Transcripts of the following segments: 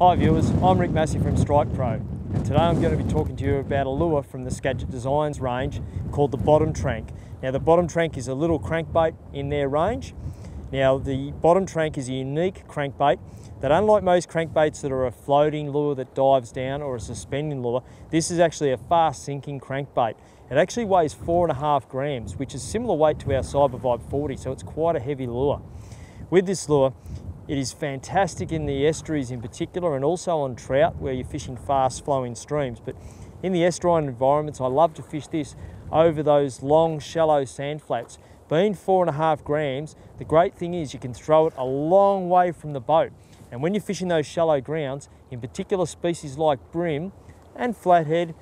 Hi viewers, I'm Rick Massie from Strike Pro, and today I'm going to be talking to you about a lure from the Skagit Designs range called the Bottom Trank. Now the Bottom Trank is a little crankbait in their range. Now the Bottom Trank is a unique crankbait that, unlike most crankbaits that are a floating lure that dives down or a suspending lure, this is actually a fast sinking crankbait. It actually weighs 4.5 grams, which is similar weight to our Cyber Vibe 40, so it's quite a heavy lure. With this lure, it is fantastic in the estuaries in particular, and also on trout where you're fishing fast flowing streams. But in the estuarine environments, I love to fish this over those long shallow sand flats. Being 4.5 grams, the great thing is you can throw it a long way from the boat. And when you're fishing those shallow grounds, in particular species like brim and flathead,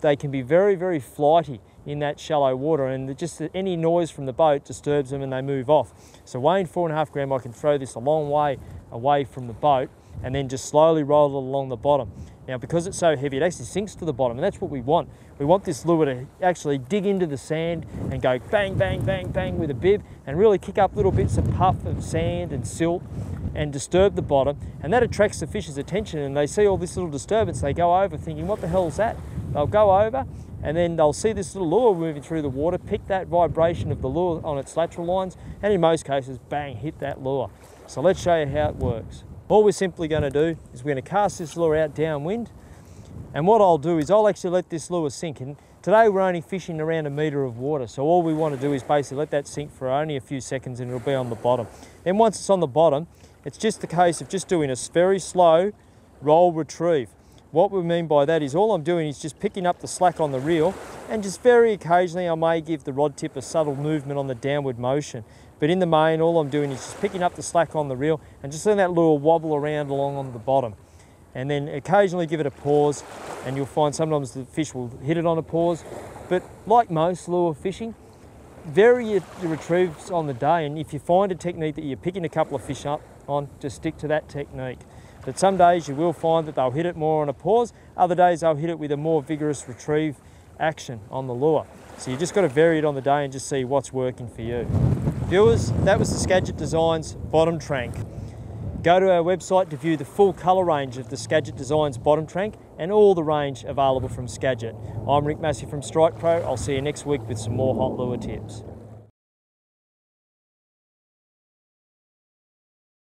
they can be very, very flighty in that shallow water, and just any noise from the boat disturbs them and they move off. So weighing 4.5 grams, I can throw this a long way away from the boat and then just slowly roll it along the bottom. Now because it's so heavy, it actually sinks to the bottom, and that's what we want. We want this lure to actually dig into the sand and go bang, bang, bang, bang with a bib and really kick up little bits of puff of sand and silt and disturb the bottom, and that attracts the fish's attention, and they see all this little disturbance. They go over thinking, what the hell is that? They'll go over and then they'll see this little lure moving through the water, pick that vibration of the lure on its lateral lines, and in most cases, bang, hit that lure. So let's show you how it works. All we're simply going to do is we're going to cast this lure out downwind, and what I'll do is I'll actually let this lure sink. And today we're only fishing around 1 metre of water, so all we want to do is basically let that sink for only a few seconds and it'll be on the bottom. Then once it's on the bottom, it's just a case of just doing a very slow roll retrieve. What we mean by that is all I'm doing is just picking up the slack on the reel, and just very occasionally I may give the rod tip a subtle movement on the downward motion. But in the main, all I'm doing is just picking up the slack on the reel and just letting that lure wobble around along on the bottom. And then occasionally give it a pause, and you'll find sometimes the fish will hit it on a pause. But like most lure fishing, vary your retrieves on the day, and if you find a technique that you're picking a couple of fish up on, just stick to that technique. But some days you will find that they'll hit it more on a pause, other days they'll hit it with a more vigorous retrieve action on the lure. So you just got to vary it on the day and just see what's working for you. Viewers, that was the Skagit Designs Bottom Trank. Go to our website to view the full colour range of the Skagit Designs Bottom Trank and all the range available from Skagit. I'm Rick Massie from Strike Pro. I'll see you next week with some more hot lure tips.